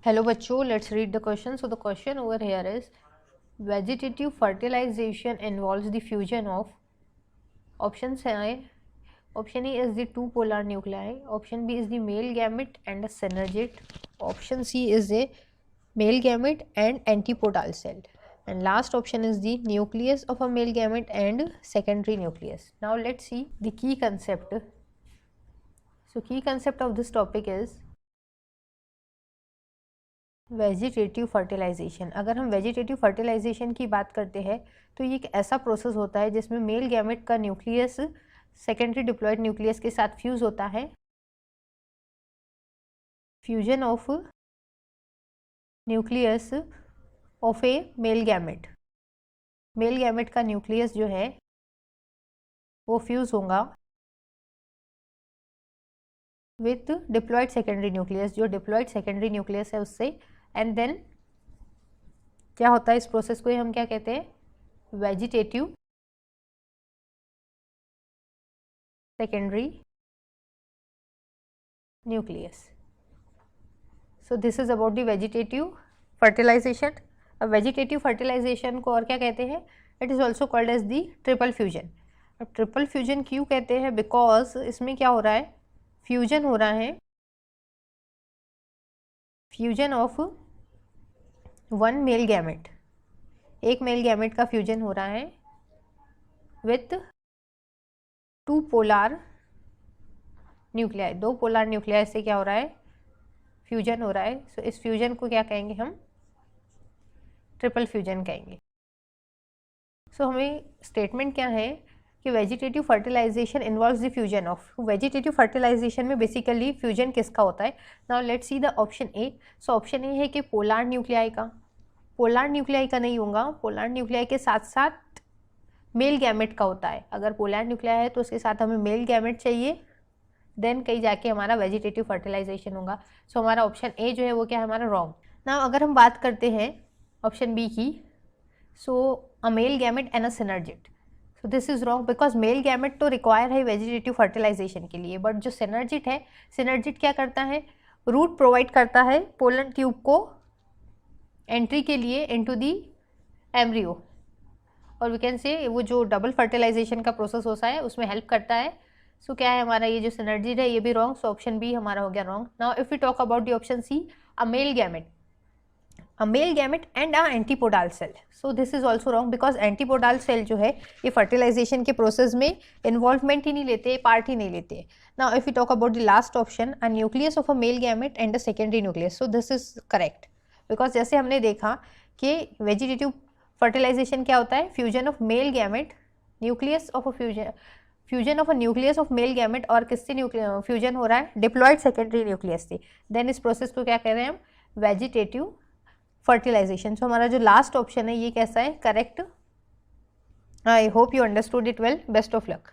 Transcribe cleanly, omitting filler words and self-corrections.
Hello bachcho, let's read the question. So the question over here is vegetative fertilization involves the fusion of options A. Option A is the two polar nuclei. Option B is the male gamete and a synergid. Option C is a male gamete and antipodal cell. And last option is the nucleus of a male gamete and secondary nucleus. Now let's see the key concept. So key concept of this topic is vegetative fertilisation. अगर हम vegetative fertilisation की बात करते हैं तो ये एक ऐसा प्रोसेस होता है जिसमें मेल गैमेट का न्यूक्लियस सेकेंडरी डिप्लॉयड न्यूक्लियस के साथ फ्यूज होता है। Fusion of nucleus of A male gamete, male gamete का न्यूक्लियस जो है वो फ्यूज होगा विथ डिप्लॉयड सेकेंडरी न्यूक्लियस, जो डिप्लॉयड सेकेंडरी न्यूक्लियस है उससे। एंड देन क्या होता है, इस प्रोसेस को हम क्या कहते हैं, vegetative secondary nucleus. So this is about the vegetative fertilisation. अब वेजिटेटिव फर्टिलाइजेशन को और क्या कहते हैं, it is also called as the triple fusion. अब ट्रिपल फ्यूजन क्यों कहते हैं, बिकॉज इसमें क्या हो रहा है, फ्यूजन हो रहा है, fusion of one male gamete, एक मेल गैमेट का फ्यूजन हो रहा है विथ टू पोलार न्यूक्लियाई, दो पोलार न्यूक्लियाई से क्या हो रहा है, फ्यूजन हो रहा है। सो इस फ्यूजन को क्या कहेंगे हम, ट्रिपल फ्यूजन कहेंगे। सो हमें स्टेटमेंट क्या है कि vegetative fertilisation involves the fusion of, vegetative fertilisation में बेसिकली फ्यूजन किसका होता है। Now let's see the option A. So option A है कि पोलार न्यूक्लियाई का, पोलार न्यूक्लियाई का नहीं होगा, पोलार न्यूक्लियाई के साथ साथ मेल गैमेट का होता है। अगर पोलार न्यूक्लियाई है तो उसके साथ हमें मेल गैमेट चाहिए, देन कहीं जाके हमारा वेजिटेटिव फर्टिलाइजेशन होगा। सो हमारा ऑप्शन ए जो है वो क्या है हमारा रॉन्ग। नाउ अगर हम बात करते हैं ऑप्शन बी की, so a male gamete and a synergid. So this is wrong because male gamete तो रिक्वायर है वेजिटेटिव फर्टिलाइजेशन के लिए, बट जो सिनर्जिड है, सिनर्जिड क्या करता है, रूट प्रोवाइड करता है पोलन ट्यूब को एंट्री के लिए इनटू दी एम्ब्रियो, और वी कैन से वो जो डबल फर्टिलाइजेशन का प्रोसेस होता है उसमें हेल्प करता है। सो क्या है हमारा ये जो सिनर्जिड है ये भी रॉन्ग। सो ऑप्शन बी हमारा हो गया wrong. Now if you talk about the option C, a male gamete, a male gamete and a antipodal cell. So this is also wrong because antipodal cell जो है ये fertilization के process में involvement ही नहीं लेते, part ही नहीं लेते। Now if we talk about the last option, a nucleus of a male gamete and a secondary nucleus. So this is correct because जैसे हमने देखा कि vegetative fertilization क्या होता है, fusion of male gamete, nucleus of a fusion of a nucleus of male gamete, और किससे fusion हो रहा है, diploid secondary nucleus से। Then इस process को क्या कह रहे हैं हम, vegetative फर्टिलाइजेशन। सो हमारा जो लास्ट ऑप्शन है ये कैसा है, correct. I hope you understood it well. Best of luck.